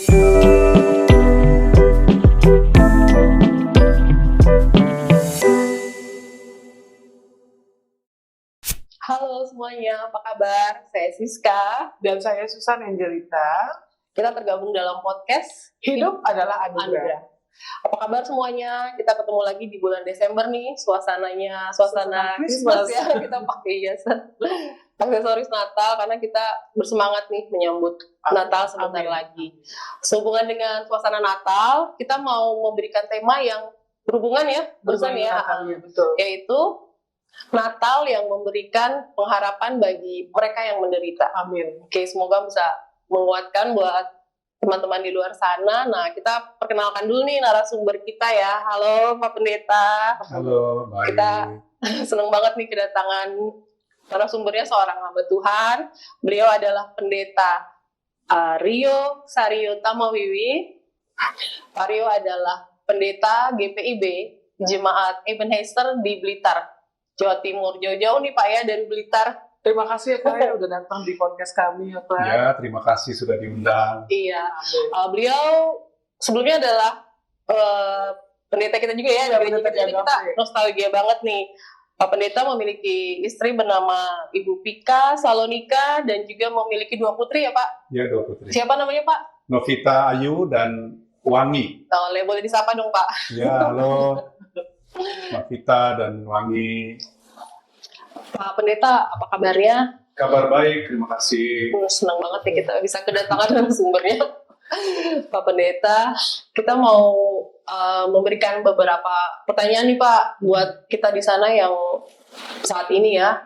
Halo semuanya, apa kabar? Saya Siska Dan saya Susan Angelita. Kita tergabung dalam podcast Hidup adalah anugerah. Apa kabar semuanya? Kita ketemu lagi di bulan Desember nih, suasana Christmas ya. Kita pakai hiasan aksesoris Natal karena kita bersemangat nih menyambut Natal sebentar lagi. Sehubungan dengan suasana Natal, kita mau memberikan tema yang berhubungan ya, betul. Yaitu Natal yang memberikan pengharapan bagi mereka yang menderita. Amin. Oke, semoga bisa menguatkan buat teman-teman di luar sana. Nah, kita perkenalkan dulu nih narasumber kita ya. Halo Pak Pendeta. Halo, baik. Kita senang banget nih kedatangan narasumbernya seorang hamba Tuhan. Beliau adalah Pendeta Rio Sario Tamawiwi. Pak Rio adalah Pendeta GPIB Jemaat Ebenezer di Blitar, Jawa Timur. Jauh-jauh nih Pak ya dari Blitar. Terima kasih ya Kak ya udah datang di podcast kami ya Pak. Ya, terima kasih sudah diundang. Iya. Beliau sebelumnya adalah pendeta kita juga ya. Dari kita nostalgia banget nih. Pak Pendeta memiliki istri bernama Ibu Pika Salonika dan juga memiliki 2 putri ya Pak? Ya, 2 putri. Siapa namanya Pak? Novita Ayu dan Wangi. Boleh disapa dong Pak. Ya, halo. Novita dan Wangi. Pak Pendeta, apa kabarnya? Kabar baik, terima kasih. Senang banget ya kita bisa kedatangan narasumbernya. Pak Pendeta, kita mau memberikan beberapa pertanyaan nih Pak buat kita di sana yang saat ini ya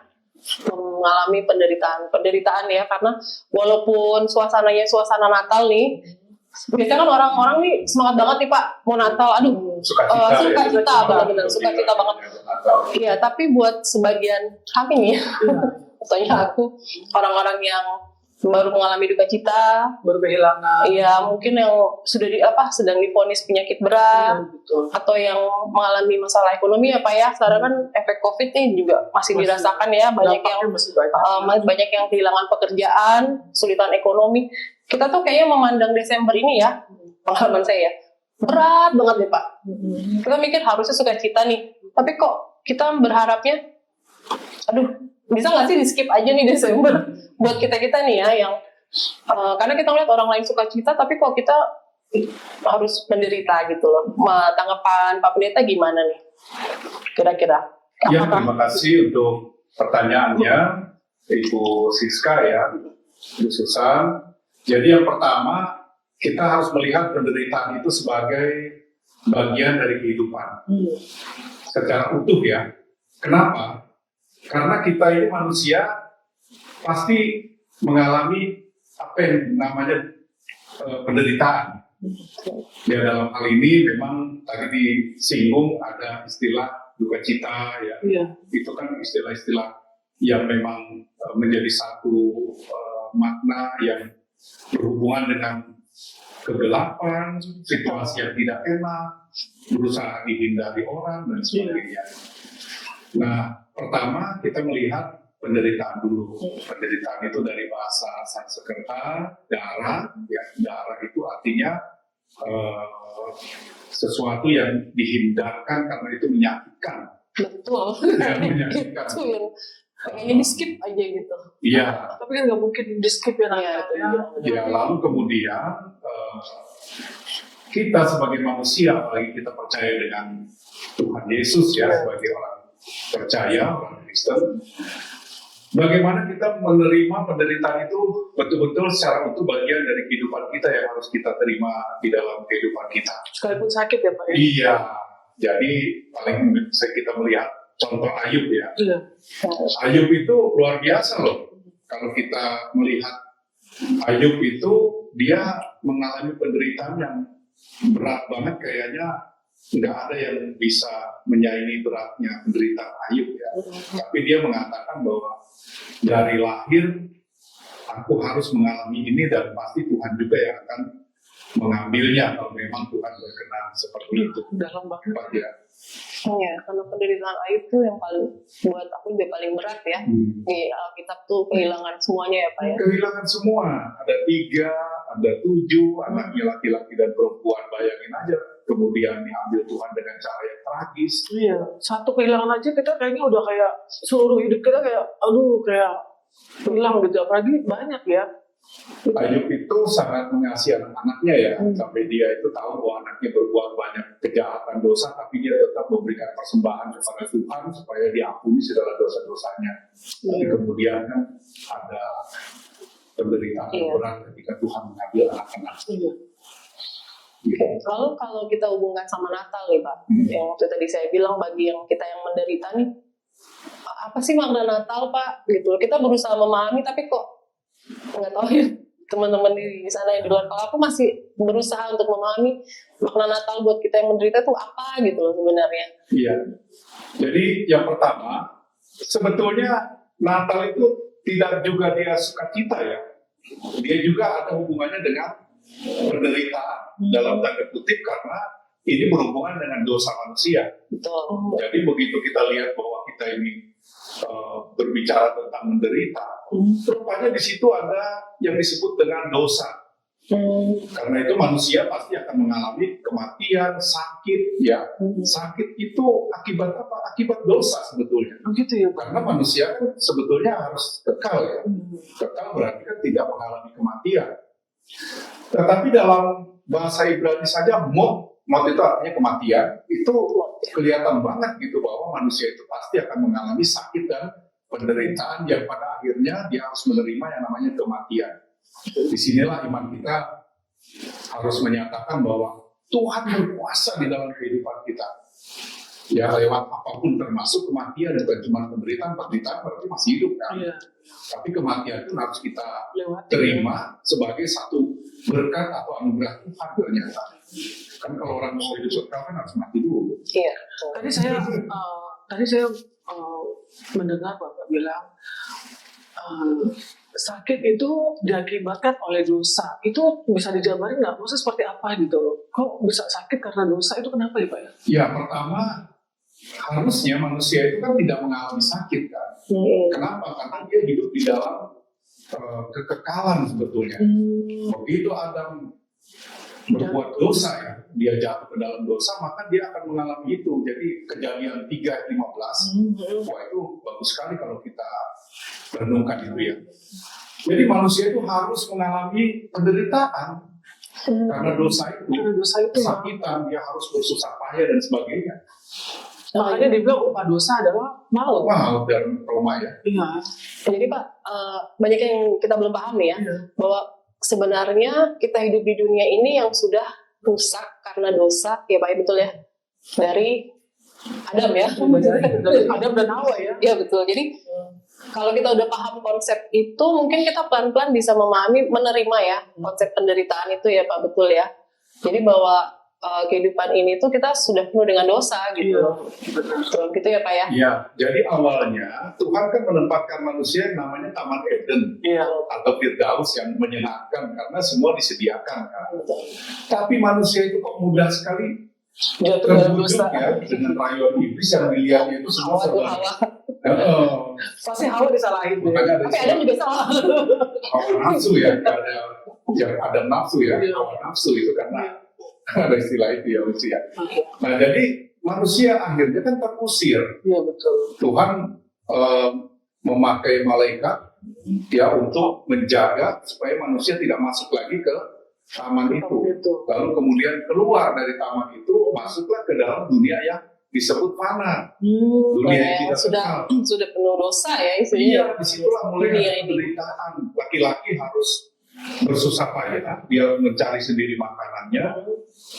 mengalami penderitaan ya, karena walaupun suasananya suasana Natal nih, biasanya kan orang-orang nih semangat banget nih Pak mau Natal, sukacita benar-benar sukacita banget. Iya, tapi buat sebagian kami nih, contohnya aku, orang-orang yang baru mengalami duka cita, baru kehilangan. Iya, mungkin yang sedang divonis penyakit berat, atau yang mengalami masalah ekonomi ya Pak ya. Sekarang kan efek COVID nih juga masih dirasakan ya, banyak yang kehilangan pekerjaan, kesulitan ekonomi. Kita tuh kayaknya memandang Desember ini ya, pengalaman saya ya, berat banget nih Pak. Kita mikir harusnya sukacita nih, tapi kok kita berharapnya, bisa nggak sih di skip aja nih Desember buat kita nih ya, yang karena kita ngeliat orang lain sukacita, tapi kok kita harus menderita gitu loh. Tanggapan Pak Pendeta gimana nih? Kira-kira? Ya, terima kasih untuk pertanyaannya, Ibu Siska ya, Ibu Susan. Jadi yang pertama, kita harus melihat penderitaan itu sebagai bagian dari kehidupan. Secara utuh ya. Kenapa? Karena kita ini manusia pasti mengalami apa yang namanya penderitaan. Ya, dalam hal ini memang tadi disinggung ada istilah duka cita ya. Itu kan istilah-istilah yang memang menjadi satu makna yang berhubungan dengan kegelapan, situasi yang tidak enak, berusaha dihindari orang dan sebagainya. Nah, pertama kita melihat penderitaan dulu. Penderitaan itu dari bahasa Sanskerta, dara. Ya, dara itu artinya sesuatu yang dihindarkan karena itu menyakitkan. Betul. Ya, menyakitkan. Itu yang kayaknya di skip aja gitu. Iya. Tapi kan nggak mungkin di skip ya. Ya, lalu kemudian kita sebagai manusia, apalagi kita percaya dengan Tuhan Yesus ya, sebagai orang percaya, orang Kristen, bagaimana kita menerima penderitaan itu betul-betul secara utuh bagian dari kehidupan kita yang harus kita terima di dalam kehidupan kita. Sekalipun sakit ya Pak ya? Iya, jadi paling kita melihat contoh Ayub ya. Iya. Ayub itu luar biasa loh. Kalau kita melihat Ayub itu, dia mengalami penderitaan yang berat banget, kayaknya nggak ada yang bisa menyaingi beratnya penderitaan Ayub ya. Tapi dia mengatakan bahwa dari lahir aku harus mengalami ini dan pasti Tuhan juga yang akan mengambilnya kalau memang Tuhan berkenan seperti itu. Dalam banget ya. Iya, karena penderitaan Ayub tuh yang paling buat aku juga paling berat ya. Di Alkitab tuh kehilangan semuanya ya Pak ya. Kehilangan semua, ada 3, ada 7, anaknya laki-laki dan perempuan, bayangin aja. Kemudian diambil Tuhan dengan cara yang tragis. Iya, satu kehilangan aja kita kayaknya udah kayak seluruh hidup kita kayak aduh kayak hilang gitu, apalagi banyak ya. Ayub itu sangat mengasihi anak-anaknya ya, sampai dia itu tahu bahwa anaknya berbuat banyak kejahatan dosa, tapi dia tetap memberikan persembahan kepada Tuhan supaya diampuni segala dosa-dosanya. Tapi kemudian kan ada penderitaan yang berat ketika Tuhan mengambil anak-anak. Iya. Lalu kalau kita hubungkan sama Natal nih Pak, yang waktu tadi saya bilang bagi yang kita yang menderita nih, apa sih makna Natal Pak? Gitu. Kita berusaha memahami tapi kok nggak tahu ya teman-teman di sana yang di luar. Kalau aku masih berusaha untuk memahami makna Natal buat kita yang menderita itu apa gitu loh sebenarnya. Iya. Jadi yang pertama, sebetulnya Natal itu tidak juga dia sukacita ya. Dia juga ada hubungannya dengan penderitaan dalam tanda kutip karena ini berhubungan dengan dosa manusia. Betul. Jadi begitu kita lihat bahwa kita ini berbicara tentang menderita, rupanya di situ ada yang disebut dengan dosa. Karena itu manusia pasti akan mengalami kematian, sakit, ya. Sakit itu akibat apa? Akibat dosa sebetulnya. Begitu ya Pak. Karena manusia kan sebetulnya harus kekal ya. Kekal berarti kan tidak mengalami kematian. Tetapi dalam bahasa Ibrani saja maut itu artinya kematian, itu kelihatan banget gitu bahwa manusia itu pasti akan mengalami sakit dan penderitaan yang pada akhirnya dia harus menerima yang namanya kematian. Disinilah iman kita harus menyatakan bahwa Tuhan berkuasa di dalam kehidupan kita. Ya lewat apapun termasuk kematian, bukan cuma penderitaan berarti masih hidup kan. Iya. Tapi kematian itu harus kita Lewati, terima sebagai satu berkat atau anugerah Tuhan ternyata. Kan kalau orang mau hidup kekal kan harus mati dulu. Iya. Tadi saya mendengar Bapak bilang sakit itu diakibatkan oleh dosa. Itu bisa dijabarin nggak? Maksudnya seperti apa gitu loh? Kok bisa sakit karena dosa itu kenapa ya Pak ya? Ya pertama harusnya manusia itu kan tidak mengalami sakit kan. Kenapa? Karena dia hidup di dalam kekekalan sebetulnya. Begitu Adam berbuat dosa ya, dia jatuh ke dalam dosa, maka dia akan mengalami itu. Jadi Kejadian 3:15, wah itu bagus sekali kalau kita renungkan itu ya. Jadi manusia itu harus mengalami penderitaan karena dosa itu, kesakitan, dia harus bersusah payah dan sebagainya. Makanya dibilang upah dosa adalah maut. Maut dan Roma ya. Iya. Jadi Pak, banyak yang kita belum paham nih ya, bahwa sebenarnya kita hidup di dunia ini yang sudah rusak karena dosa, ya Pak, ya betul ya, dari Adam ya. Adam dan Hawa ya. Iya betul. Jadi kalau kita udah paham konsep itu, mungkin kita pelan-pelan bisa memahami, menerima ya konsep penderitaan itu ya Pak, betul ya. Jadi bahwa kehidupan ini tuh kita sudah penuh dengan dosa gitu. Betul gitu ya Pak ya. Iya, jadi awalnya Tuhan kan menempatkan manusia yang namanya Taman Eden atau Firdaus yang menyenangkan karena semua disediakan kan. Tapi manusia itu kok mudah sekali Jatuh dalam dosa ya dengan rayuan iblis yang dilihatnya itu semua serba. Pasti Hawa disalahin deh. Tapi Adam juga salah. Hawa nafsu ya, ada nafsu ya, hawa nafsu itu karena ada istilah itu ya usia. Nah jadi manusia akhirnya kan terusir. Iya betul. Tuhan memakai malaikat ya untuk menjaga supaya manusia tidak masuk lagi ke taman itu. Lalu kemudian keluar dari taman itu masuklah ke dalam dunia yang disebut fana. Dunia yang tidak sudah penuh dosa ya isinya. Iya, disitulah mulai ada penderitaan. Laki-laki harus bersusah payah, dia mencari sendiri makanannya.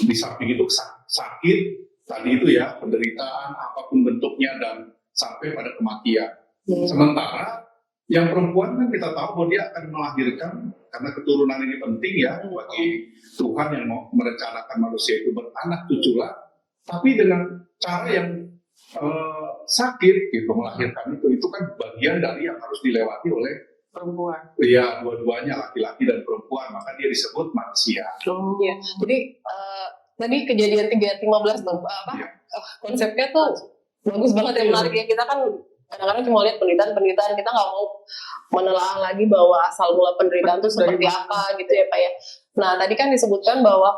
Di samping itu sakit, tadi itu ya penderitaan apapun bentuknya dan sampai pada kematian. Sementara yang perempuan kan kita tahu bahwa dia akan melahirkan karena keturunan ini penting ya bagi Tuhan yang mau merencanakan manusia itu beranak cuculah, tapi dengan cara yang sakit gitu melahirkan itu kan bagian dari yang harus dilewati oleh perempuan. Iya, dua-duanya laki-laki dan perempuan, maka dia disebut manusia. Iya. Jadi tadi kejadian 315 tuh apa? Iya. Konsepnya tuh bagus banget ya, menarik ya. Kita kan kadang-kadang cuma lihat penderitaan, kita nggak mau menelaah lagi bahwa asal mula penderitaan itu seperti apa gitu ya Pak ya. Nah tadi kan disebutkan bahwa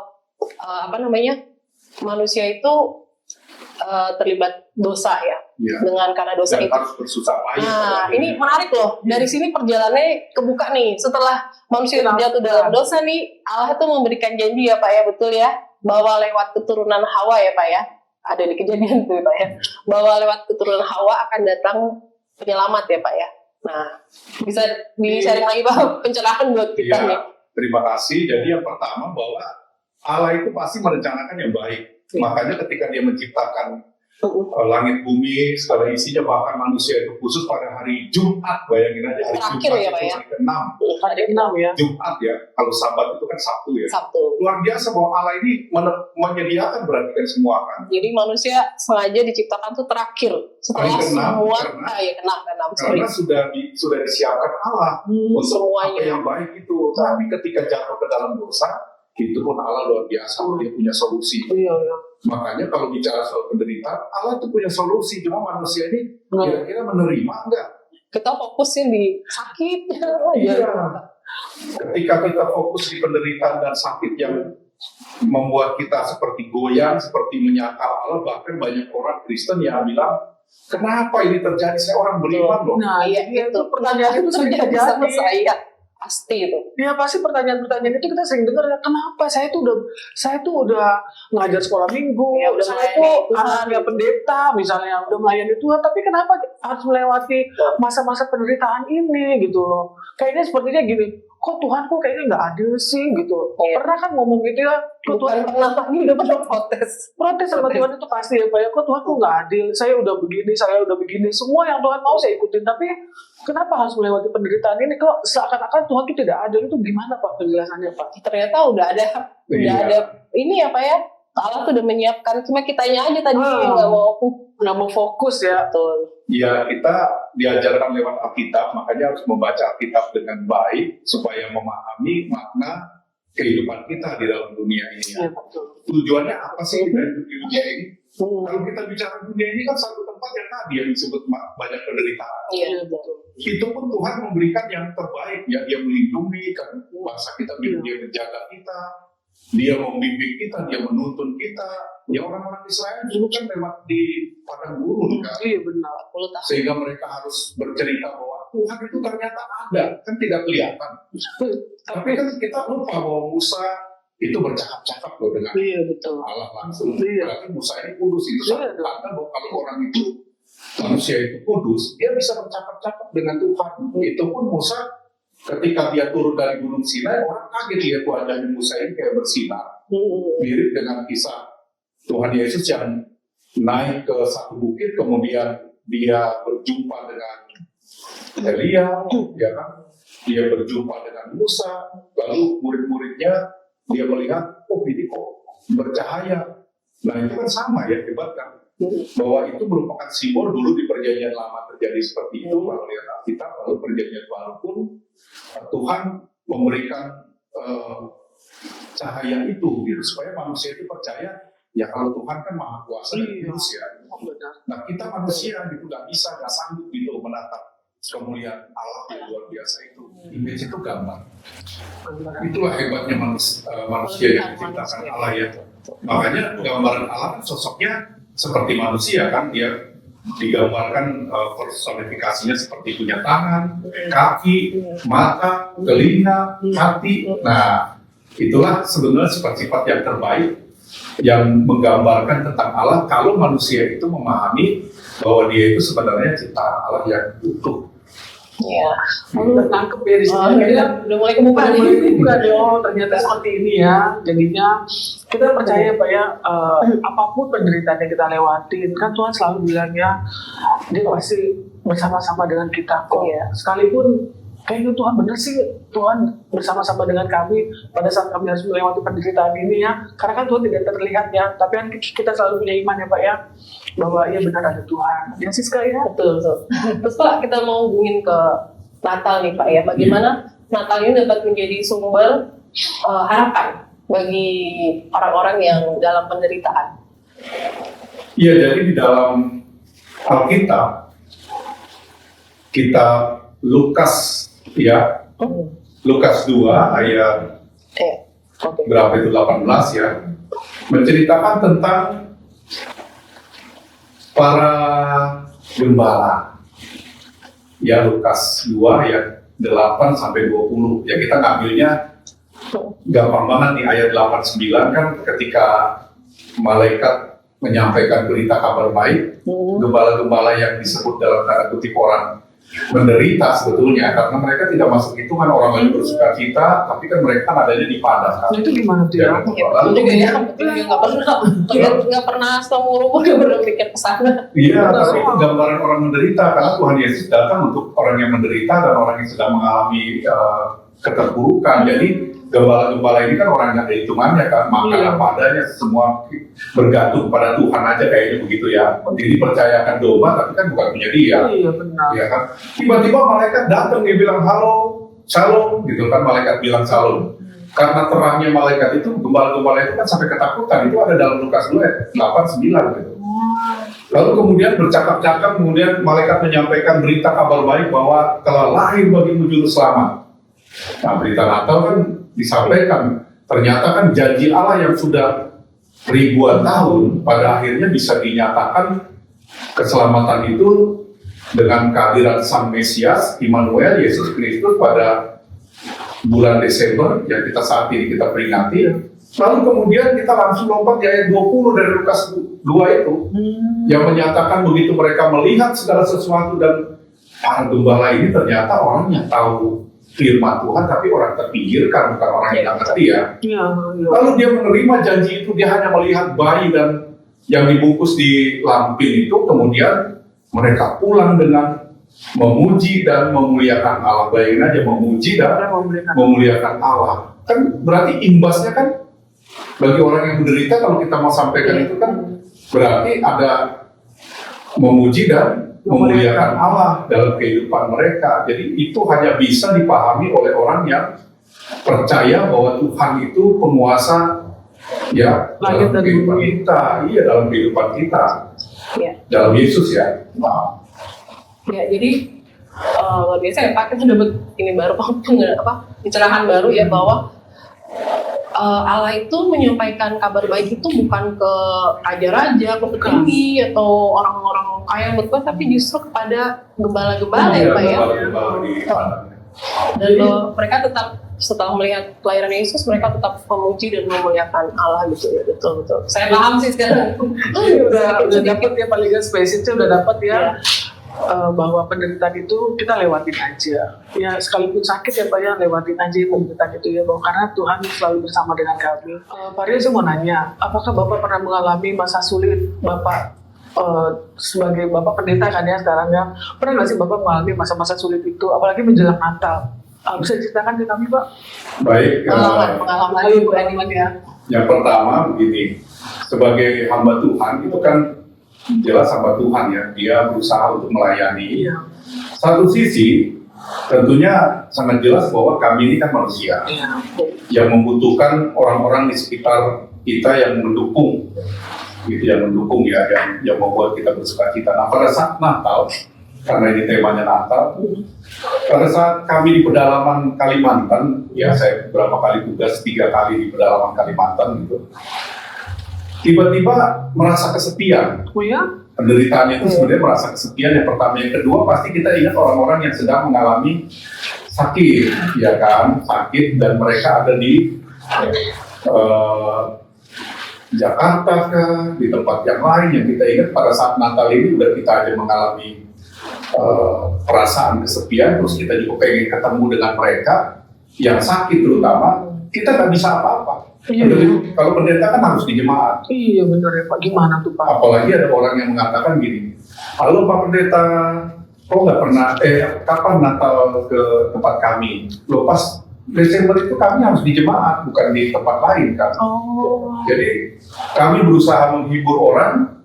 manusia itu terlibat dosa ya, dengan karena dosa Dan itu. harus bersusah payah. Nah ini menarik loh, dari sini perjalanannya kebuka nih. Setelah manusia jatuh dalam dosa nih, Allah itu memberikan janji ya Pak ya, betul ya, bahwa lewat keturunan Hawa ya Pak ya, ada di Kejadian tuh Pak ya, bahwa lewat keturunan Hawa akan datang penyelamat ya Pak ya. Nah bisa di-sharing lagi Pak pencerahan buat kita nih. Terima kasih. Jadi yang pertama bahwa Allah itu pasti merencanakan yang baik. Makanya ketika dia menciptakan langit bumi segala isinya, bahkan manusia itu khusus pada hari Jumat, bayangin aja hari Terakhir Jumat ya, itu Pak, ya? hari ke-6. Hari 6 ya. Jumat ya, kalau Sabat itu kan Sabtu ya. Sabtu. Luar biasa bahwa Allah ini menyediakan berarti kan semua kan. Jadi manusia sengaja diciptakan tuh terakhir setelah Hari ke-6, semua karena sorry. sudah disiapkan Allah untuk semuanya. apa yang baik itu. Tapi ketika jatuh ke dalam dosa, itu pun Allah luar biasa, dia punya solusi. Iya. Makanya kalau bicara soal penderitaan, Allah itu punya solusi. Cuma manusia ini kira-kira menerima enggak? Kita fokusnya di sakitnya aja. Iya. Ketika kita fokus di penderitaan dan sakit yang membuat kita seperti goyang, seperti menyangkal Allah, bahkan banyak orang Kristen yang bilang, kenapa ini terjadi? Saya orang beriman loh. Nah, Iya, itu pertanyaan itu sering terjadi sama terjadi. saya. Pasti itu. Ya pasti pertanyaan-pertanyaan itu kita sering dengar ya, kenapa saya tuh udah ngajar sekolah minggu, Ya, udah saya melayani tuh Tuhan. anaknya pendeta misalnya, udah melayani Tuhan, tapi kenapa harus melewati masa-masa penderitaan ini gitu loh. Kayaknya sepertinya gini, kok Tuhan kok kayaknya nggak adil sih gitu. Iya. Pernah kan ngomong gitu ya, kok Tuhan Bukan pernah lagi udah pernah protes. protes sama Tuhan itu pasti ya Pak ya, kok Tuhan kok nggak adil, saya udah begini, semua yang Tuhan mau saya ikutin, tapi kenapa harus melewati penderitaan ini? Kok seakan-akan Tuhan itu tidak adil, itu gimana Pak penjelasannya Pak? Ternyata udah ada ini ya Pak ya. Allah tuh udah menyiapkan, cuma kitanya aja tadi yang nggak mau fokus ya. Betul. Ya, kita diajarkan lewat Alkitab, makanya harus membaca Alkitab dengan baik supaya memahami makna kehidupan kita di dalam dunia ini. Iya, betul. Tujuannya apa sih kita hidup di dunia ini? Kalau kita bicara dunia ini kan satu tempat yang tadi yang disebut banyak penderitaan. Iya betul. Itu pun Tuhan memberikan yang terbaik, ya Dia melindungi kan bangsa kita, Dia menjaga kita, Dia membimbing kita, Dia menuntun kita. Ya orang-orang Israel dulu kan lewat di padang gurun kan, Iya benar. 40 tahun. sehingga mereka harus bercerita bahwa Tuhan itu ternyata ada, kan tidak kelihatan. Tapi kan kita lupa bahwa Musa itu bercakap-cakap loh dengan Iya betul. Allah langsung. Iya. Berarti Musa ini kudus, itu Iya, satu tanda bahwa kalau orang itu manusia itu kudus, dia bisa bercakap-cakap dengan Tuhan. Itu pun Musa ketika dia turun dari Gunung Sinai, orang kaget lihat wajahnya Musa ini kayak bersinar. Mirip dengan kisah Tuhan Yesus yang naik ke satu bukit, kemudian dia berjumpa dengan Elia, ya kan? Dia berjumpa dengan Musa, lalu murid-muridnya dia melihat, oh ini kok bercahaya. Nah itu kan sama ya, hebat kan? Bahwa itu merupakan simbol dulu di perjanjian lama terjadi seperti itu, kalau lihat Alkitab, lalu perjanjian baru pun Tuhan memberikan cahaya itu, gitu, supaya manusia itu percaya. Ya kalau Tuhan kan maha kuasa dan kudus ya. Nah kita manusia gitu nggak bisa, nggak sanggup gitu menatap kemuliaan Allah yang luar biasa itu. Image itu gambar. Itulah hebatnya manusia yang diciptakan Allah ya. Makanya gambaran Allah kan sosoknya seperti manusia kan, dia digambarkan personifikasinya seperti punya tangan, kaki, mata, telinga, hati. Nah itulah sebenarnya sifat-sifat yang terbaik yang menggambarkan tentang Allah kalau manusia itu memahami bahwa dia itu sebenarnya ciptaan Allah yang utuh. Iya. Udah nangkep ya di sini. Udah mulai kebuka nih. Bukan dong, ternyata seperti ini ya. Jadinya kita percaya Pak ya, apapun penderitaan yang kita lewatin, kan Tuhan selalu bilangnya dia pasti bersama-sama dengan kita kok. Iya. Sekalipun kayaknya Tuhan bener sih, Tuhan bersama-sama dengan kami pada saat kami harus melewati penderitaan ini ya. Karena kan Tuhan tidak terlihat ya, tapi kan kita selalu punya iman ya Pak ya, bahwa iya benar ada Tuhan. Ya sih sekali ya. Betul. Terus Pak, kita mau hubungin ke Natal nih Pak ya. Bagaimana Natal ini dapat menjadi sumber harapan bagi orang-orang yang dalam penderitaan? Iya, jadi di dalam Alkitab, kitab Lukas ya, Lukas 2 ayat Oke. berapa itu 18 ya, menceritakan tentang para gembala. Ya, Lukas 2 ayat 8 sampai 20. Ya, kita ngambilnya gampang banget nih, ayat 89 kan ketika malaikat menyampaikan berita kabar baik, gembala-gembala yang disebut dalam tanda kutip orang menderita sebetulnya, karena mereka tidak masuk hitungan orang lagi bersuka cita, tapi kan mereka kan adanya di padang kan. Itu gimana tuh ya? Betul juga ya, betul juga nggak pernah seumur umur nggak pernah mikir kesana. Iya, tapi itu gambaran orang menderita, karena Tuhan Yesus datang untuk orang yang menderita dan orang yang sedang mengalami keterpurukan. Jadi gembala-gembala ini kan orang yang ada hitungannya kan, makan apa adanya, semua bergantung pada Tuhan aja kayaknya begitu ya. Jadi percayakan domba tapi kan bukan punya dia. Iya benar. Ya kan? Tiba-tiba malaikat datang, dia bilang halo, shalom gitu kan, malaikat bilang shalom. Karena terangnya malaikat itu, gembala-gembala itu kan sampai ketakutan, itu ada dalam Lukas 2 ayat 8-9 gitu. Lalu kemudian bercakap-cakap, kemudian malaikat menyampaikan berita kabar baik bahwa telah lahir bagimu juru selamat. Nah, berita Natal kan disampaikan, ternyata kan janji Allah yang sudah ribuan tahun pada akhirnya bisa dinyatakan keselamatan itu dengan kehadiran Sang Mesias, Immanuel, Yesus Kristus pada bulan Desember yang kita saat ini kita peringati. Lalu kemudian kita langsung lompat di ayat 20 dari Lukas 2 itu yang menyatakan begitu mereka melihat segala sesuatu dan para gembala ini ternyata orang yang tahu firman Tuhan, tapi orang terpinggirkan, bukan orang yang ngerti ya. Lalu dia menerima janji itu, dia hanya melihat bayi dan yang dibungkus di lampin itu, kemudian mereka pulang dengan memuji dan memuliakan Allah. Bayangin aja, memuji dan memuliakan Allah. Kan berarti imbasnya kan bagi orang yang menderita, kalau kita mau sampaikan itu kan berarti ada memuji dan memuliakan Allah dalam kehidupan mereka. Jadi itu hanya bisa dipahami oleh orang yang percaya bahwa Tuhan itu penguasa ya dalam kehidupan kita, iya dalam kehidupan kita, dalam Yesus ya. Nah. Ya, jadi luar biasa ya Pak, kita dapat ini baru pencerahan baru ya bahwa Allah itu menyampaikan kabar baik itu bukan ke raja-raja, ke petinggi atau orang-orang kaya berkuat, tapi justru kepada gembala-gembala ya Pak ya. Dan mereka tetap setelah melihat kelahiran Yesus, mereka tetap memuji dan memuliakan Allah gitu ya. Betul. Saya paham sih sekarang. udah dapat ya, paling nggak spesifiknya udah dapat ya. Bahwa penderitaan itu kita lewatin aja ya, sekalipun sakit ya Pak ya, lewatin aja penderitaan itu ya, bahwa karena Tuhan selalu bersama dengan kami. Pak Rio, saya mau nanya, apakah Bapak pernah mengalami masa sulit Bapak sebagai Bapak pendeta kan ya sekarang ya, pernah nggak sih Bapak mengalami masa-masa sulit itu, apalagi menjelang Natal? Bisa diceritakan ke kami Pak? Baik, pengalaman Ibu Animan ya. Yang pertama begini, sebagai hamba Tuhan itu kan jelas hamba Tuhan ya, dia berusaha untuk melayani. Satu sisi tentunya sangat jelas bahwa kami ini kan manusia yang membutuhkan orang-orang di sekitar kita yang mendukung, gitu, yang mendukung ya, yang membuat kita bersuka cita. Nah, pada saat Natal, karena ini temanya Natal, pada saat kami di pedalaman Kalimantan, ya saya beberapa kali tugas, 3 kali di pedalaman Kalimantan gitu. Tiba-tiba merasa kesepian. Oh ya? Penderitaannya itu sebenarnya merasa kesepian. Yang pertama, yang kedua pasti kita ingat orang-orang yang sedang mengalami sakit, ya kan, sakit dan mereka ada di Jakarta kah, di tempat yang lain yang kita ingat pada saat Natal ini udah kita aja mengalami perasaan kesepian, terus kita juga pengen ketemu dengan mereka yang sakit terutama, kita nggak bisa apa-apa. Kalau pendeta kan harus di jemaat. Iya benar ya Pak, gimana tuh Pak? Apalagi ada orang yang mengatakan gini, halo Pak Pendeta, kok nggak pernah, kapan Natal ke tempat kami? Loh pas Desember itu kami harus di jemaat, bukan di tempat lain kan. Jadi kami berusaha menghibur orang,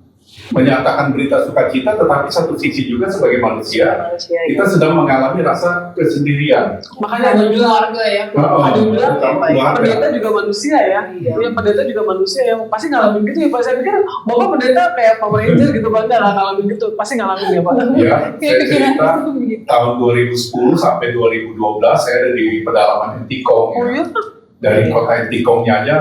menyatakan berita sukacita, tetapi satu sisi juga sebagai manusia kita sedang mengalami rasa kesendirian. Makanya ada bilang keluarga ya. ada yang bilang keluarga. pendeta juga manusia ya. Iya, pendeta juga manusia yang pasti ngalamin gitu ya Pak. Saya pikir Bapak pendeta kayak Power Ranger gitu Pak, nggak ngalamin gitu, pasti ngalamin ya Pak. Ya, saya cerita tahun 2010 sampai 2012 saya ada di pedalaman Entikong. Oh iya. Dari kota Entikongnya aja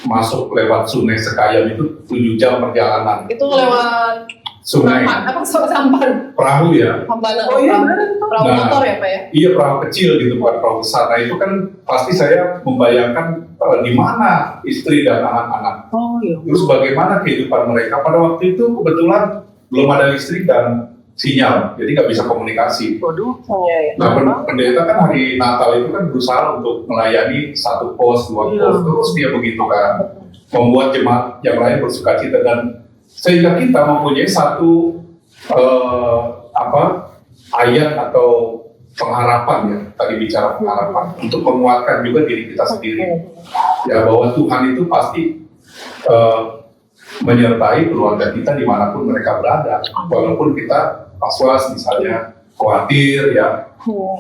masuk lewat Sungai Sekayam itu 7 jam perjalanan. Itu lewat Sungai sampan perahu ya. Oh iya benar. Perahu motor ya Pak ya. Iya, perahu kecil gitu, bukan perahu besar. Nah itu kan pasti saya membayangkan di mana istri dan anak-anak. Oh iya. Terus bagaimana kehidupan mereka. Pada waktu itu kebetulan belum ada listrik dan sinyal, jadi nggak bisa komunikasi. Waduh. Iya. Nah, pendeta kan hari Natal itu kan berusaha untuk melayani 1 pos, 2 pos, terus dia begitu kan, membuat jemaat yang lain bersukacita, dan sehingga kita mempunyai satu ayat atau pengharapan ya, tadi bicara pengharapan, untuk menguatkan juga diri kita sendiri, ya bahwa Tuhan itu pasti menyertai keluarga kita dimanapun mereka berada, walaupun kita was-was misalnya, khawatir ya.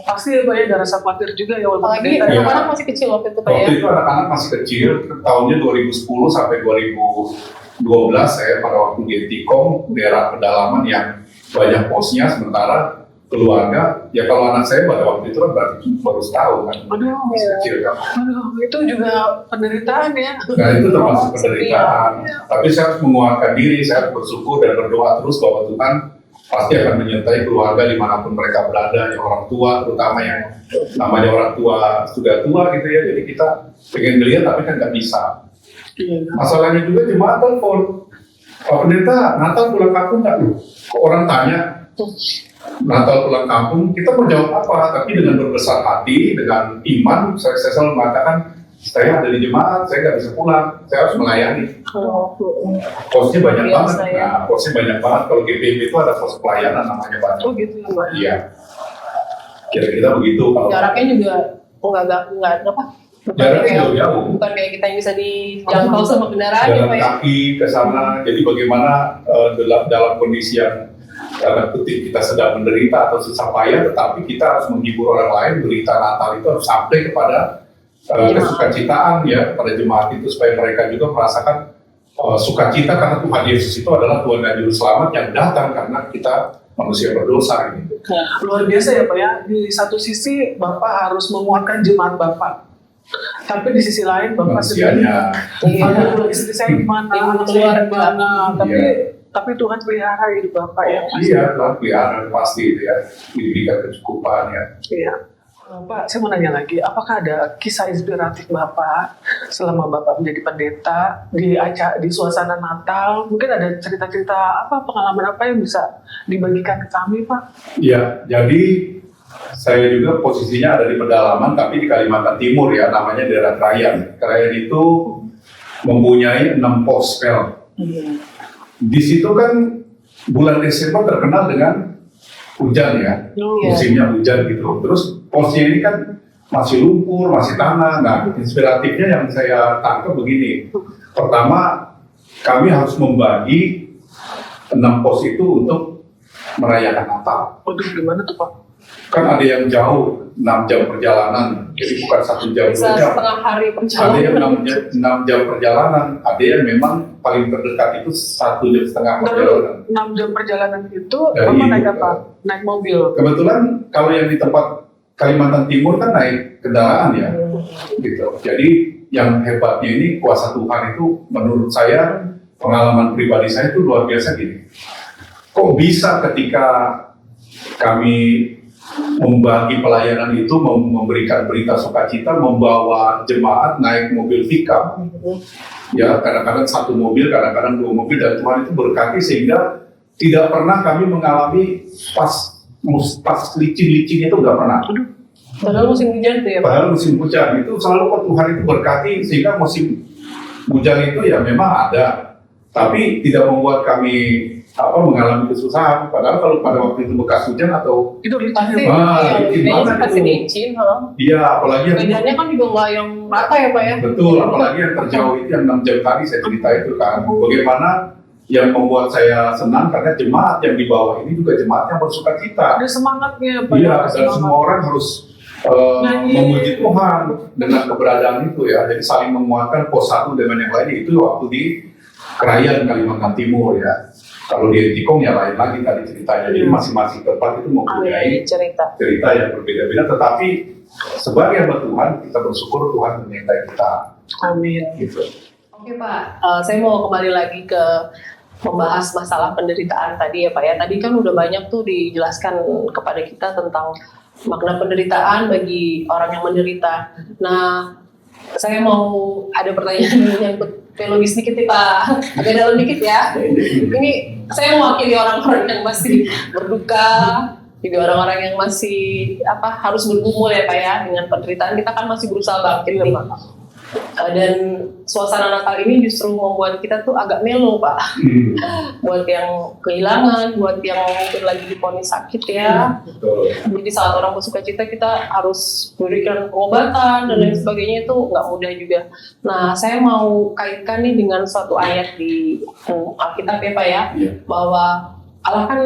Pasti ya Pak ya, ada rasa khawatir juga ya walaupun Apalagi pendeta. anak-anak masih kecil waktu itu Pak ya. Waktu itu anak-anak masih kecil, tahunnya 2010 sampai 2012 saya pada waktu di Entikong, daerah pedalaman yang banyak posnya, sementara keluarga, ya kalau anak saya pada waktu itu kan berarti baru setahun kan, masih kecil kan. Aduh, itu juga penderitaan ya. Nah itu termasuk penderitaan. Tapi saya harus menguatkan diri, saya harus bersyukur dan berdoa terus bahwa Tuhan pasti akan menyertai keluarga dimanapun mereka berada, yang orang tua terutama yang namanya orang tua sudah tua gitu ya, jadi kita pengen ngeliat tapi kan nggak bisa. Masalahnya juga jemaat telepon, Pak Pendeta, Natal pulang kampung nggak lu? Kok orang tanya, Natal pulang kampung, kita mau jawab apa? Tapi dengan berbesar hati, dengan iman, saya selalu mengatakan, saya ada di jemaat, saya nggak bisa pulang, saya harus melayani. Posnya banyak banget, nah posnya banyak banget. Kalau GPIB itu ada pos pelayanan namanya banyak. Oh gitu ya Pak. Iya, kira-kira begitu. Kalau Jaraknya juga nggak apa? jaraknya jauh-jauh. Bukan kayak kita yang bisa dijangkau sama kendaraan ya Jalan Pak ya. kaki ke sana, jadi bagaimana dalam kondisi yang tanda kutip kita sedang menderita atau susah payah, tetapi kita harus menghibur orang lain. Berita Natal itu harus sampai kepada kesukacitaan ya pada jemaat itu, supaya mereka juga merasakan sukacita karena Tuhan Yesus itu adalah Tuhan dan Juru Selamat yang datang karena kita manusia berdosa gitu. Luar biasa ya Pak ya. Di satu sisi Bapak harus menguatkan jemaat Bapak, tapi di sisi lain Bapak Manusianya. Aduh, istri saya gimana, anak saya gimana, tapi Tuhan pelihara hidup Bapak ya. Iya, Tuhan pelihara pasti itu ya, diberikan kecukupan ya. Iya. Pak, saya mau nanya lagi, apakah ada kisah inspiratif Bapak selama Bapak menjadi pendeta di suasana Natal? Mungkin ada cerita-cerita apa, pengalaman apa yang bisa dibagikan ke kami, Pak? Iya, jadi saya juga posisinya ada di pedalaman, tapi di Kalimantan Timur ya, namanya daerah Krayan. Krayan itu mempunyai 6 pos pel. Di situ kan bulan Desember terkenal dengan hujan ya, musimnya hujan gitu. Terus posnya ini kan masih lumpur, masih tanah. Nah, inspiratifnya yang saya tangkap begini. Pertama, kami harus membagi 6 pos itu untuk merayakan Natal. Waduh, gimana tuh Pak? Kan ada yang jauh, 6 jam perjalanan, jadi bukan 1 jam, 2 Bisa jam. setengah hari Ada perjalanan. yang 6 jam perjalanan, ada yang memang paling terdekat itu 1,5 jam perjalanan. 6 jam perjalanan itu, Dari Bapak naik ibu. apa? Naik mobil. Kebetulan kalau yang di tempat Kalimantan Timur kan naik kendaraan ya, gitu. Jadi yang hebatnya ini kuasa Tuhan itu, menurut saya, pengalaman pribadi saya itu luar biasa gini. Kok bisa ketika kami membagi pelayanan itu, memberikan berita sukacita, membawa jemaat naik mobil pickup, ya kadang-kadang 1 mobil, kadang-kadang 2 mobil, dan Tuhan itu berkati sehingga tidak pernah kami mengalami pas licin-licin itu nggak pernah. Padahal musim hujan tuh ya Pak. Padahal musim hujan itu selalu kok Tuhan itu berkati sehingga musim hujan itu ya memang ada, tapi tidak membuat kami mengalami kesusahan. Padahal kalau pada waktu itu bekas hujan atau Itu Pasti, licinnya, licin yang banget pasti itu. licin. Iya, apalagi yang Medannya kan juga nggak yang rata ya Pak ya. betul, apalagi yang terjauh itu yang 6 jam tadi saya cerita itu kan, bagaimana yang membuat saya senang karena jemaat yang di bawah ini juga jemaat yang bersuka cita. Ada semangatnya Pak. Iya, dan semua orang harus memuji Tuhan dengan keberadaan itu ya. Jadi saling menguatkan pos satu dengan yang lain. Itu waktu di Krayan Kalimantan Timur ya. Kalau di Entikong ya lain lagi tadi ceritanya. Jadi masing-masing tempat itu mempunyai cerita yang berbeda-beda. Tetapi sebagai hamba Tuhan kita bersyukur Tuhan menyertai kita. Amin. Gitu. Oke Pak, saya mau kembali lagi ke membahas masalah penderitaan tadi ya Pak ya. Tadi kan udah banyak tuh dijelaskan kepada kita tentang makna penderitaan bagi orang yang menderita. Nah, saya mau ada pertanyaan yang teologis sedikit nih Pak, agak dalam dikit ya. Ini saya mewakili orang-orang yang masih berduka, juga orang-orang yang masih harus bergumul ya Pak ya dengan penderitaan. Kita kan masih berusaha bangkit nih Pak. Dan suasana Natal ini justru membuat kita tuh agak melo Pak. Buat yang kehilangan, buat yang mungkin lagi diponis sakit ya. Jadi saat orang bersuka cita kita harus berikan pengobatan dan lain sebagainya, itu nggak mudah juga. Nah saya mau kaitkan nih dengan suatu ayat di Alkitab ya Pak ya, bahwa Allah kan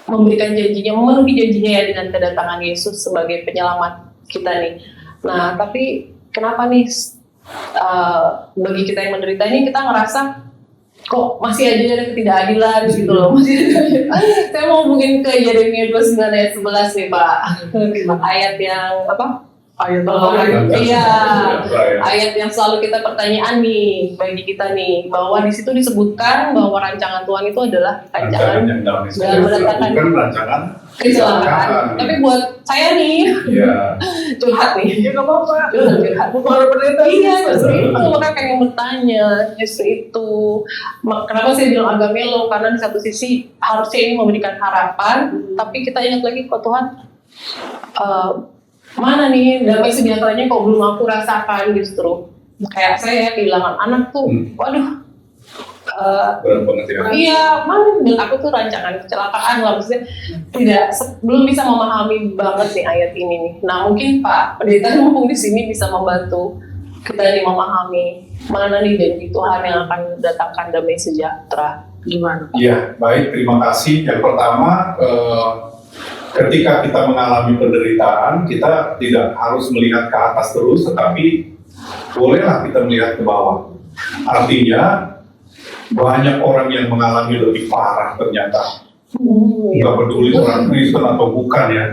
memberikan janjinya, memenuhi janjinya ya dengan kedatangan Yesus sebagai penyelamat kita nih. Nah tapi kenapa nih bagi kita yang menderita ini kita ngerasa kok masih aja ada ketidakadilan gitu loh. Saya mau hubungin ke Yeremia 29 ayat 11 nih Pak. Ayat yang ayat yang selalu kita pertanyaan nih bagi kita nih, bahwa di situ disebutkan bahwa rancangan Tuhan itu adalah rancangan yang mendatangkan kecelakaan. Tapi buat saya nih, curhat nih. Ya nggak apa-apa. Curhat. Baru pendeta. Iya, justru itu. Makanya pengen bertanya, justru itu. Kenapa saya bilang agak melo? Karena di satu sisi harusnya ini memberikan harapan, tapi kita ingat lagi kok Tuhan, mana nih damai sejahteranya kok belum aku rasakan justru. Kayak saya kehilangan anak tuh, waduh. Iya, mana menurut aku tuh rancangan kecelakaan lah, maksudnya belum bisa memahami banget nih ayat ini nih. Nah mungkin Pak Pendeta ngomong di sini bisa membantu kita nih memahami mana nih janji Tuhan yang akan mendatangkan damai sejahtera. Gimana? Iya, baik, terima kasih. Yang pertama, ketika kita mengalami penderitaan, kita tidak harus melihat ke atas terus, tetapi bolehlah kita melihat ke bawah. Artinya banyak orang yang mengalami lebih parah ternyata. Nggak peduli orang Kristen atau bukan ya,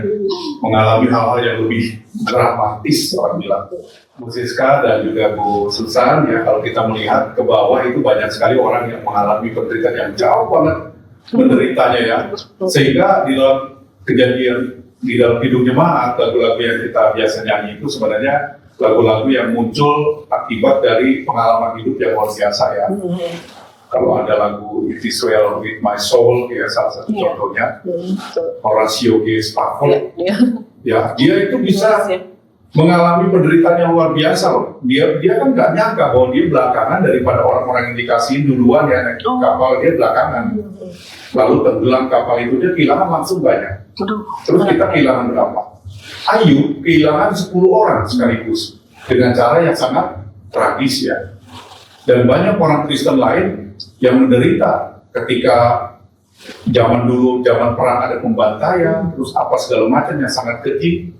mengalami hal-hal yang lebih dramatis orang bilang. Bu Siska dan juga Bu Susan ya, kalau kita melihat ke bawah itu banyak sekali orang yang mengalami penderitaan yang jauh banget menderitanya ya. Sehingga di dalam kejadian, di dalam hidup jemaat, lagu-lagu yang kita biasa nyanyi itu sebenarnya lagu-lagu yang muncul akibat dari pengalaman hidup yang luar biasa ya. Kalau ada lagu It Is Well With My Soul ya, salah satu contohnya, Horatio G. Spafford, ya dia itu bisa mengalami penderitaan yang luar biasa loh. Dia kan nggak nyangka bahwa dia belakangan daripada orang-orang yang dikasihin duluan ya naik kapal, dia belakangan. Lalu tenggelam kapal itu, dia kehilangan langsung banyak. Terus kita kehilangan berapa? Ayub kehilangan 10 orang sekaligus dengan cara yang sangat tragis ya. Dan banyak orang Kristen lain yang menderita ketika zaman dulu, zaman perang ada pembantaian, terus apa segala macam yang sangat keji.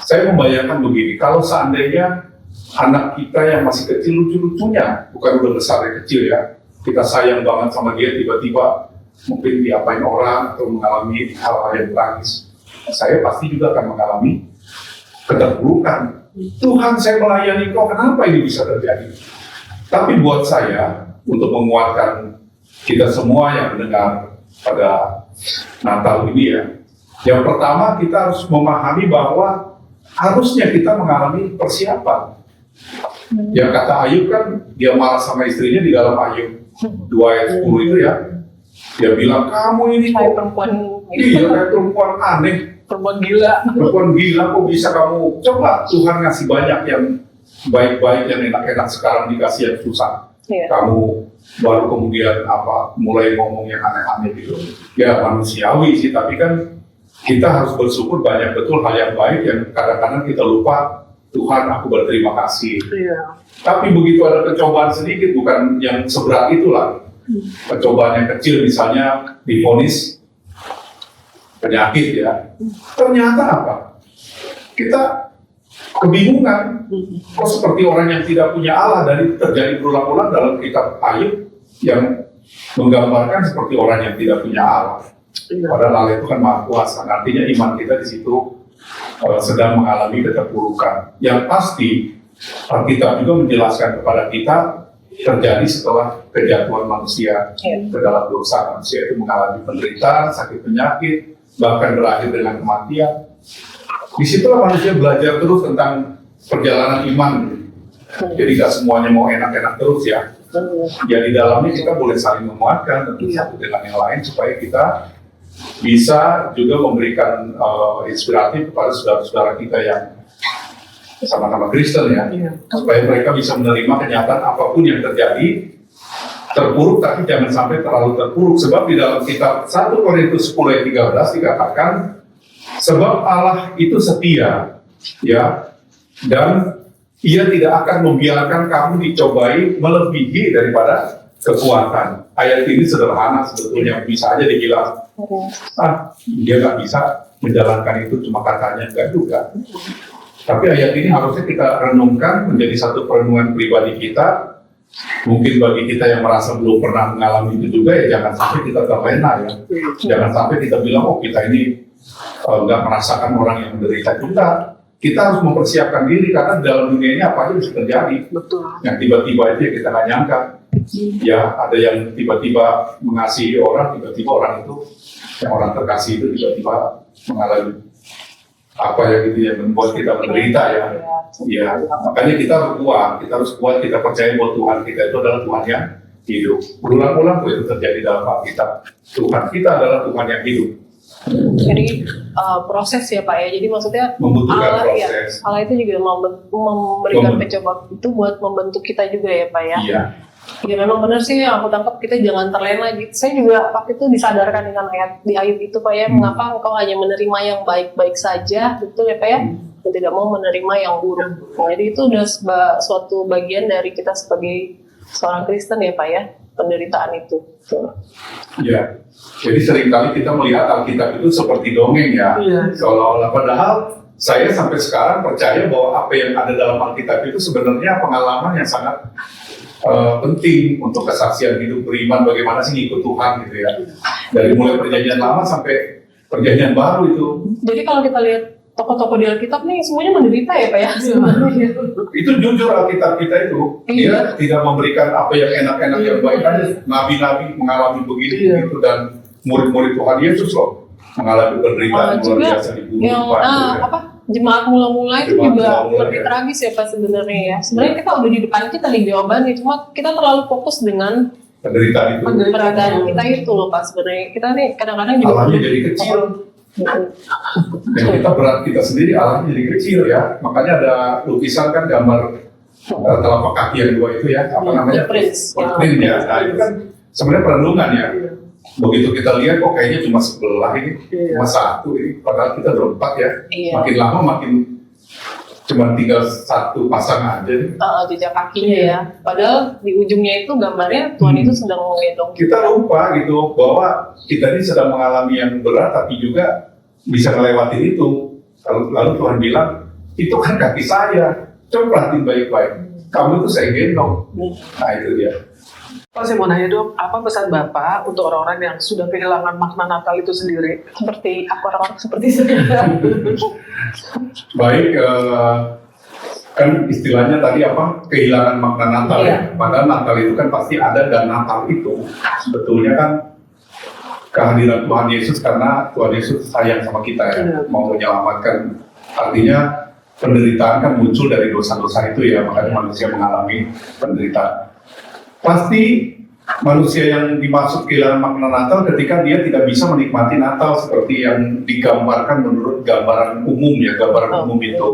Saya membayangkan begini, kalau seandainya anak kita yang masih kecil, lucu-lucunya, bukan udah besar ya, kecil ya, kita sayang banget sama dia, tiba-tiba mungkin diapain orang atau mengalami hal-hal yang tragis, saya pasti juga akan mengalami keterpurukan. Tuhan, saya melayani kau, kenapa ini bisa terjadi? Tapi buat saya, untuk menguatkan kita semua yang mendengar pada Natal ini ya, yang pertama kita harus memahami bahwa harusnya kita mengalami persiapan. Yang kata Ayub kan, dia marah sama istrinya di dalam Ayub 2 ayat 10 itu ya. Dia bilang, kamu ini kayak perempuan, kayak perempuan aneh, perempuan gila kok bisa kamu, coba Tuhan ngasih banyak yang baik-baik, yang enak-enak, sekarang dikasih yang susah. Kamu baru kemudian mulai ngomong yang aneh-aneh gitu. Ya manusiawi sih, tapi kan kita harus bersyukur banyak betul hal yang baik yang kadang-kadang kita lupa, Tuhan aku berterima kasih. Tapi begitu ada pencobaan sedikit, bukan yang seberat itulah, percobaan yang kecil misalnya divonis penyakit ya, ternyata apa? Kita kebingungan, kok seperti orang yang tidak punya Allah, dan itu terjadi berulang-ulang dalam kitab Ayub yang menggambarkan seperti orang yang tidak punya Allah. Padahal Allah itu kan maha kuasa, artinya iman kita di situ sedang mengalami keterpurukan. Yang pasti Alkitab juga menjelaskan kepada kita terjadi setelah kejatuhan manusia ke dalam dosa. Manusia itu mengalami penderitaan, sakit penyakit, bahkan berakhir dengan kematian. Disitulah manusia belajar terus tentang perjalanan iman. Jadi gak semuanya mau enak-enak terus ya. Ya di dalamnya kita boleh saling menguatkan tentu satu dengan yang lain supaya kita bisa juga memberikan inspiratif kepada saudara-saudara kita yang sama-sama Kristen ya, supaya mereka bisa menerima kenyataan apapun yang terjadi. Terpuruk tapi jangan sampai terlalu terpuruk, sebab di dalam kitab 1 Korintus 10 ayat 13 dikatakan sebab Allah itu setia ya, dan Ia tidak akan membiarkan kamu dicobai melebihi daripada kekuatan. Ayat ini sederhana sebetulnya, bisa aja dibilang dia nggak bisa menjalankan itu, cuma katanya, enggak juga. Tapi ayat ini harusnya kita renungkan menjadi satu perenungan pribadi kita. Mungkin bagi kita yang merasa belum pernah mengalami itu juga ya, jangan sampai kita terlena ya. Jangan sampai kita bilang, oh kita ini nggak merasakan orang yang menderita juga. Kita harus mempersiapkan diri karena dalam dunia ini apa aja bisa terjadi. Betul. Yang tiba-tiba itu ya kita nggak nyangka. Ya ada yang tiba-tiba mengasihi orang, tiba-tiba orang itu, yang orang terkasih itu tiba-tiba mengalami apa ya gitu yang membuat kita menderita ya. Ya, makanya kita harus kuat, kita percaya bahwa Tuhan kita itu adalah Tuhan yang hidup. Berulang-ulang itu terjadi dalam Alkitab. Tuhan kita adalah Tuhan yang hidup. Jadi proses ya Pak ya. Jadi maksudnya Membutuhkan Allah, ya, proses. Allah itu juga memberikan pencobaan itu buat membentuk kita juga ya Pak ya. Iya. Ya memang benar sih yang aku tangkap, kita jangan terlena gitu. Saya juga waktu itu disadarkan dengan ayat di Ayub itu Pak ya, mengapa engkau hanya menerima yang baik-baik saja, betul ya Pak ya, dan tidak mau menerima yang buruk. Nah, jadi itu udah suatu bagian dari kita sebagai seorang Kristen ya Pak ya, penderitaan itu. Ya, jadi seringkali kita melihat Alkitab itu seperti dongeng ya, seolah-olah, padahal saya sampai sekarang percaya bahwa apa yang ada dalam Alkitab itu sebenarnya pengalaman yang sangat penting untuk kesaksian hidup beriman, bagaimana sih ngikut Tuhan gitu ya, dari mulai perjanjian lama sampai perjanjian baru itu. Jadi kalau kita lihat tokoh-tokoh di Alkitab nih semuanya menderita ya Pak ya sebenarnya. Itu jujur Alkitab kita itu, dia tidak memberikan apa yang enak-enak yang baik aja. Nabi-nabi mengalami begitu begitu, dan murid-murid Tuhan Yesus loh mengalami penderitaan luar biasa di bumi. Yang jemaat mula-mula itu juga lebih tragis ya Pak sebenarnya ya. Sebenarnya kita udah di depan kita nih jawabannya, cuma kita terlalu fokus dengan penderitaan itu. Penderitaan kita itu loh Pak sebenarnya. Kita nih kadang-kadang juga alamnya jadi kecil. Dan kita berat kita sendiri, alamnya jadi kecil ya. Makanya ada lukisan kan gambar telapak kaki yang dua itu ya, apa namanya? Footprints ya. Nah itu kan sebenarnya perenungan ya. Begitu kita lihat kok kayaknya cuma sebelah ini, cuma satu ini, padahal kita berempat ya. Makin lama makin cuma tinggal satu pasang aja nih. Jejak kakinya ya. Padahal di ujungnya itu gambarnya Tuhan itu sedang menggendong kita lupa gitu bahwa kita ini sedang mengalami yang berat, tapi juga bisa melewati itu. Lalu Tuhan bilang, itu kan kaki saya, coba perhatiin baik-baik, kamu itu saya gendong. Nah itu dia. Pak, saya mau nanya dong, apa pesan Bapak untuk orang-orang yang sudah kehilangan makna Natal itu sendiri? Seperti orang-orang seperti saya. Baik, kan istilahnya tadi apa? Kehilangan makna Natal ya. Padahal Natal itu kan pasti ada, dan Natal itu sebetulnya kan kehadiran Tuhan Yesus, karena Tuhan Yesus sayang sama kita ya, mau menyelamatkan. Artinya penderitaan kan muncul dari dosa-dosa itu ya, makanya manusia mengalami penderitaan. Pasti manusia yang dimaksud kehilangan makna Natal ketika dia tidak bisa menikmati Natal seperti yang digambarkan menurut gambaran umum ya. Gambaran umum itu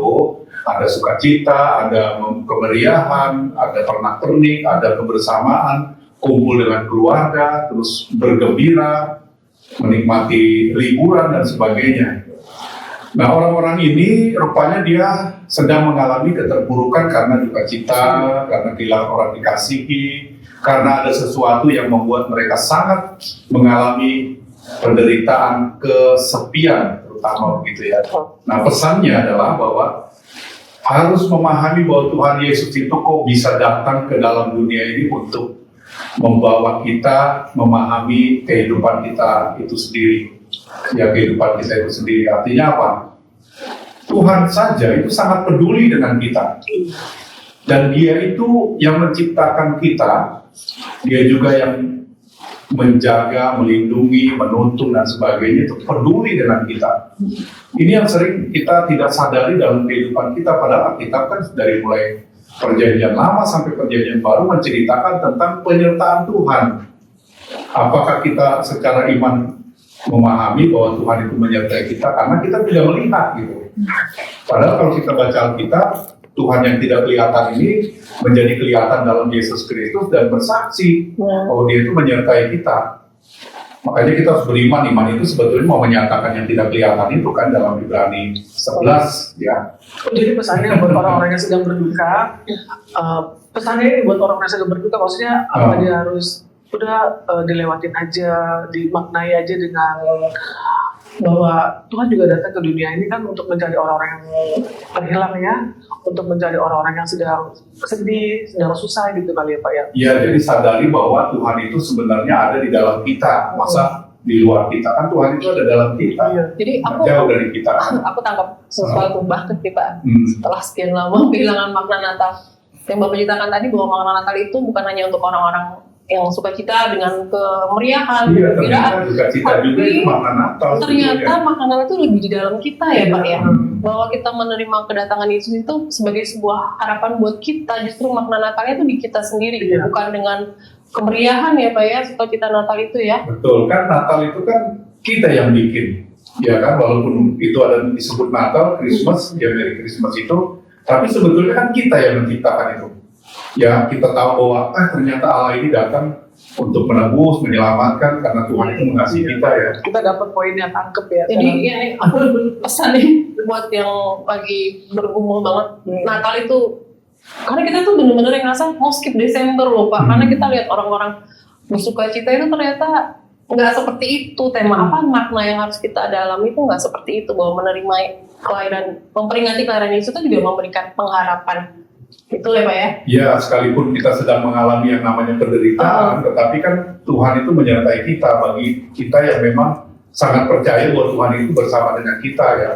ada sukacita, ada kemeriahan, ada pernak-pernik, ada kebersamaan, kumpul dengan keluarga, terus bergembira, menikmati liburan dan sebagainya. Nah orang-orang ini rupanya dia sedang mengalami keterpurukan karena duka cita, karena kehilangan orang dikasihi, karena ada sesuatu yang membuat mereka sangat mengalami penderitaan kesepian, terutama begitu ya. Nah, pesannya adalah bahwa harus memahami bahwa Tuhan Yesus itu kok bisa datang ke dalam dunia ini untuk membawa kita memahami kehidupan kita itu sendiri. Ya, kehidupan kita itu sendiri. Artinya apa? Tuhan saja itu sangat peduli dengan kita. Dan Dia itu yang menciptakan kita, Dia juga yang menjaga, melindungi, menuntun dan sebagainya, itu peduli dengan kita. Ini yang sering kita tidak sadari dalam kehidupan kita, padahal Alkitab kan dari mulai Perjanjian Lama sampai Perjanjian Baru menceritakan tentang penyertaan Tuhan. Apakah kita secara iman memahami bahwa Tuhan itu menyertai kita karena kita tidak melihat gitu. Padahal kalau kita baca Alkitab, Tuhan yang tidak kelihatan ini menjadi kelihatan dalam Yesus Kristus dan bersaksi bahwa Dia itu menyertai kita. Makanya kita harus beriman. Iman itu sebetulnya mau menyatakan yang tidak kelihatan itu kan dalam Ibrani 11 ya. Jadi pesannya buat orang-orang yang sedang berduka, pesannya ini buat orang-orang yang sedang berduka, maksudnya apa dia harus udah dilewatin aja, dimaknai aja dengan bahwa Tuhan juga datang ke dunia ini kan untuk mencari orang-orang yang terhilang ya, untuk mencari orang-orang yang sedang sedih, sedang susah gitu kali ya Pak ya. Iya, jadi sadari bahwa Tuhan itu sebenarnya ada di dalam kita, masa di luar kita, kan Tuhan itu ada dalam kita. Iya. Jadi jauh dari kita. Aku tangkap sesuatu bahkan nih Pak, setelah sekian lama kehilangan makna Natal. Yang Bapak ceritakan tadi bahwa makna Natal itu bukan hanya untuk orang-orang yang suka cita dengan kemeriahan, Iya, kegembiraan, ternyata juga cita juga itu makna Natal. ternyata sebetulnya. makna Natal itu lebih di dalam kita ya Pak ya. Hmm. Bahwa kita menerima kedatangan Yesus itu sebagai sebuah harapan buat kita. Justru makna Natalnya itu di kita sendiri, Iya. bukan dengan kemeriahan ya Pak ya, sukacita Natal itu ya. Betul, kan Natal itu kan kita yang bikin. Ya kan, walaupun itu ada disebut Natal, Christmas, ya Merry Christmas itu, tapi sebetulnya kan kita yang menciptakan itu. Ya, kita tahu bahwa ternyata Allah ini datang untuk menebus, menyelamatkan karena Tuhan itu mengasihi kita ya. Kita dapat poin yang tangkep ya. Jadi ya, aku pesan nih buat yang lagi bergumul banget Natal itu, karena kita tuh bener-bener yang ngerasa mau skip Desember loh Pak, karena kita lihat orang-orang bersuka cita itu ternyata nggak seperti itu. Tema apa, makna yang harus kita dalami itu nggak seperti itu, bahwa menerima kelahiran, memperingati kelahiran Yesus itu juga memberikan pengharapan. Itu ya Pak ya? Ya, sekalipun kita sedang mengalami yang namanya penderitaan, tetapi kan Tuhan itu menyertai kita. Bagi kita yang memang sangat percaya bahwa Tuhan itu bersama dengan kita ya.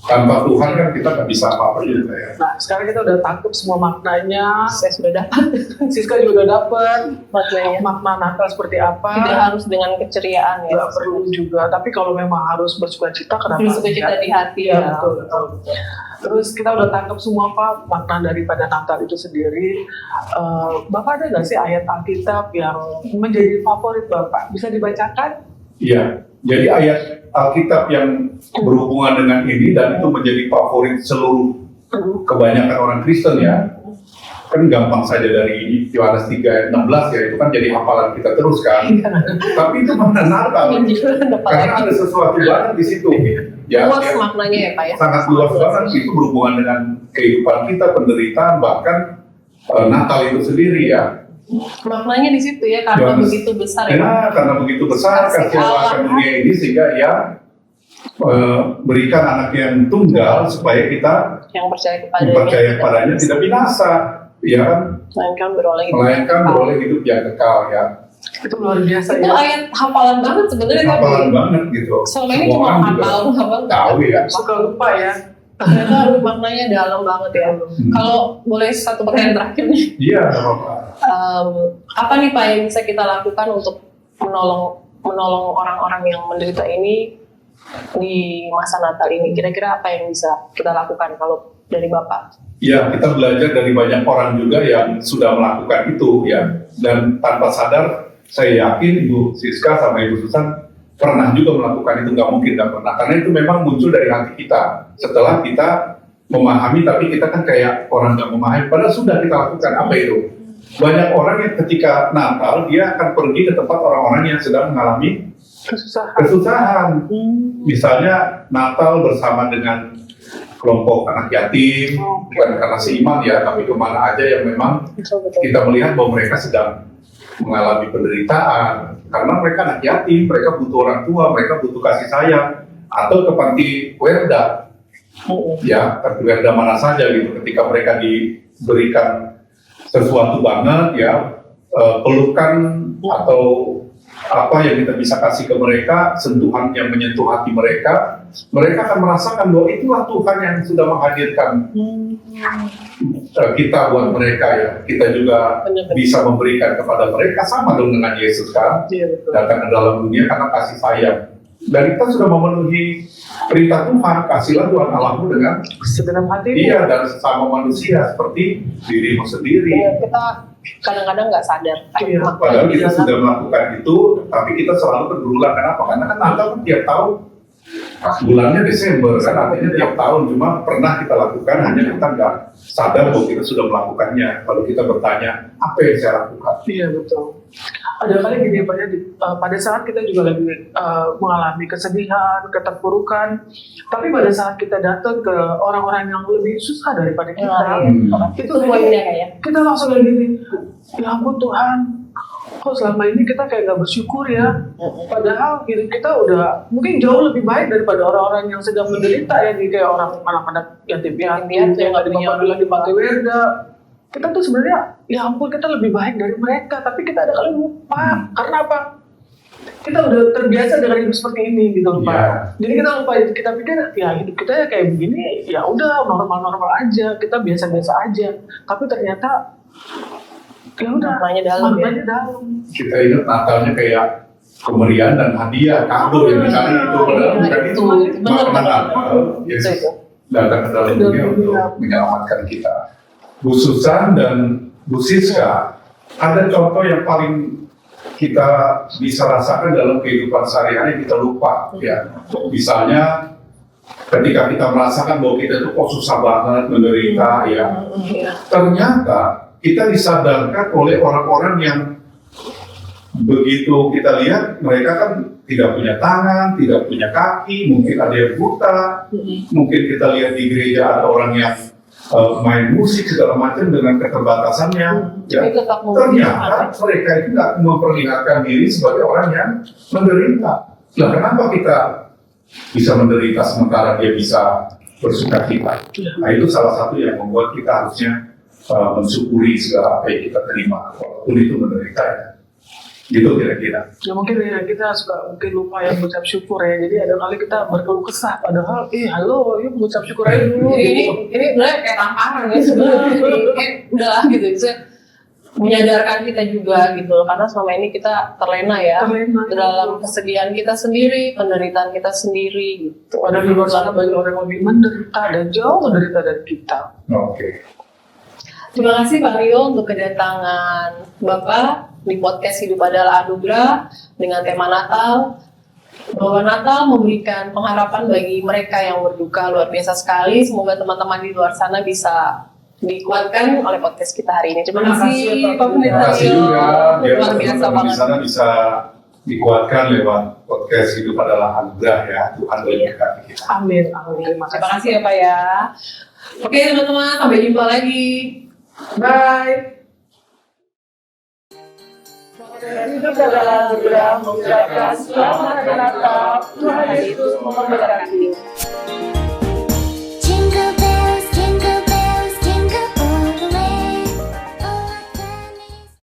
Tanpa Tuhan kan kita nggak bisa apa-apa juga ya. Nah, sekarang kita udah tangkep semua maknanya. Saya sudah dapat Siska juga udah dapet maknanya. makna Natal seperti apa. Tidak harus dengan keceriaan ya. Nggak perlu juga. Tapi kalau memang harus bersuka cita, kenapa? Bersuka cita di hati Ya, ya. betul. Terus kita udah tangkap semua Pak makna daripada Natal itu sendiri. Bapak ada nggak sih ayat Alkitab yang menjadi favorit Bapak? Bisa dibacakan? Iya, jadi ayat Alkitab yang berhubungan dengan ini dan itu menjadi favorit seluruh kebanyakan orang Kristen ya. Kan gampang saja dari ini, Yohanes 3 ayat 16 ya, itu kan jadi hafalan kita terus kan. Tapi itu makna Natal, karena ada sesuatu banget di situ. Ya, Luas ya, maknanya ya Pak ya. sangat luas banget, itu berhubungan dengan kehidupan kita, penderitaan, bahkan Natal itu sendiri ya. Maknanya di situ ya, karena Yohanes. begitu besar ya. Ya, karena begitu besar kasih Allah akan dunia ini sehingga ya berikan anak yang tunggal supaya kita Yang percaya kepadanya tidak binasa, ya kan? melainkan beroleh hidup. Melainkan beroleh hidup yang kekal ya. Itu luar biasa Itu ya. ayat hafalan banget sebenarnya, Hafalan tapi banget gitu. selama ini Semua cuma orang juga hafal tahu ya. Suka lupa ya. ternyata maknanya dalam banget ya. Kalau boleh satu pertanyaan terakhir nih, Iya, nggak apa-apa. apa nih Pak yang bisa kita lakukan untuk menolong orang-orang yang menderita ini di masa Natal ini? Kira-kira apa yang bisa kita lakukan kalau dari Bapak? Ya, kita belajar dari banyak orang juga yang sudah melakukan itu ya. Dan tanpa sadar, saya yakin Ibu Siska sama Ibu Susan pernah juga melakukan itu, nggak mungkin nggak pernah. Karena itu memang muncul dari hati kita. Setelah kita memahami, tapi kita kan kayak orang nggak memahami. Padahal sudah kita lakukan. Apa itu? Banyak orang yang ketika Natal, dia akan pergi ke tempat orang-orang yang sedang mengalami kesusahan. Misalnya Natal bersama dengan kelompok anak yatim, bukan karena seiman ya, tapi kemana aja yang memang kita melihat bahwa mereka sedang mengalami penderitaan karena mereka anak yatim, mereka butuh orang tua, mereka butuh kasih sayang, atau ke panti werda, ya panti werda mana saja gitu, ketika mereka diberikan sesuatu banget ya, pelukan atau apa yang kita bisa kasih ke mereka, sentuhan yang menyentuh hati mereka, mereka akan merasakan bahwa itulah Tuhan yang sudah menghadirkan kita buat mereka ya. Kita juga bisa memberikan kepada mereka sama dong dengan Yesus kan, datang ke dalam dunia karena kasih sayang. Dan kita sudah memenuhi perintah Tuhan, kasihlah Tuhan Allahmu dengan segenap hati. Iya, dan sesama manusia seperti dirimu sendiri. Iya, kita kadang-kadang nggak sadar. Padahal kita sudah melakukan itu, tapi kita selalu berulang. Kenapa? Karena kan Natal kan tiap tahun, bulannya Desember kan, artinya tiap tahun. Cuma pernah kita lakukan, hanya kita nggak sadar bahwa kita sudah melakukannya. Kalau kita bertanya, apa yang saya lakukan? Iya, betul. Ada kali gini Pak ya, pada saat kita juga lagi mengalami kesedihan, keterpurukan, tapi pada saat kita datang ke orang-orang yang lebih susah daripada kita, itu poinnya kayak kita langsung kayak gini, ya ampun Tuhan, kok selama ini kita kayak gak bersyukur ya, padahal hidup kita udah mungkin jauh lebih baik daripada orang-orang yang sedang menderita ya, nih kayak orang anak-anak yatim piatu yang nggak dibawa di panti werda. Kita tuh sebenarnya, ya ampun kita lebih baik dari mereka, tapi kita ada kali lupa. Karena apa? Kita udah terbiasa dengan hidup seperti ini gitu Pak. Yeah. Jadi kita lupa, kita pikir ya hidup kita ya kayak begini, ya udah normal-normal aja, kita biasa-biasa aja. Tapi ternyata ya udah maknanya dalam. Kita ingat Natalnya kayak pemberian dan hadiah, kado yang dicari itu, padahal bukan itu makna Natal. Yesus datang ke dalam dunia untuk menyelamatkan kita. Bu Susan dan Bu Siska, ada contoh yang paling kita bisa rasakan dalam kehidupan sehari-hari kita lupa ya. Misalnya ketika kita merasakan bahwa kita itu kok susah banget menderita ya, ternyata kita disadarkan oleh orang-orang yang begitu kita lihat mereka kan tidak punya tangan, tidak punya kaki, mungkin ada yang buta, mungkin kita lihat di gereja ada orang yang main musik segala macam dengan keterbatasannya, ya. Ternyata mereka itu tidak memperlihatkan diri sebagai orang yang menderita. Nah, kenapa kita bisa menderita sementara dia bisa bersuka cita? Nah, itu salah satu yang membuat kita harusnya mensyukuri segala apa yang kita terima, walaupun itu menderita ya. Gitu kira-kira. Ya mungkin ya kita suka mungkin lupa yang mengucap syukur ya. Jadi ada kali kita berkeluh kesah padahal halo, yuk mengucap syukur aja dulu. Ini sebenarnya kayak tamparan ya sebenarnya. Udahlah gitu. Menyadarkan kita juga gitu, karena selama ini kita terlena ya dalam kesedihan kita sendiri, penderitaan kita sendiri gitu. Padahal di luar sana banyak orang yang lebih menderita dan jauh menderita dari kita. Oke. Terima kasih Pak Rio untuk kedatangan Bapak di podcast Hidup Adalah Anugerah dengan tema Natal. Bahwa Natal memberikan pengharapan bagi mereka yang berduka, luar biasa sekali. Semoga teman-teman di luar sana bisa dikuatkan oleh podcast kita hari ini. Terima kasih Pak Pendeta. Terima kasih juga. Biar Luar biasa teman-teman di banget. sana bisa dikuatkan lewat podcast Hidup Adalah Anugerah ya. Tuhan memberkati kita. Amin, amin. Terima kasih ya Pak ya. Oke teman-teman, sampai jumpa lagi. Bye. Hidup adalah anugerah, mengucapkan selamat Natal. Tuhan Yesus memberkati.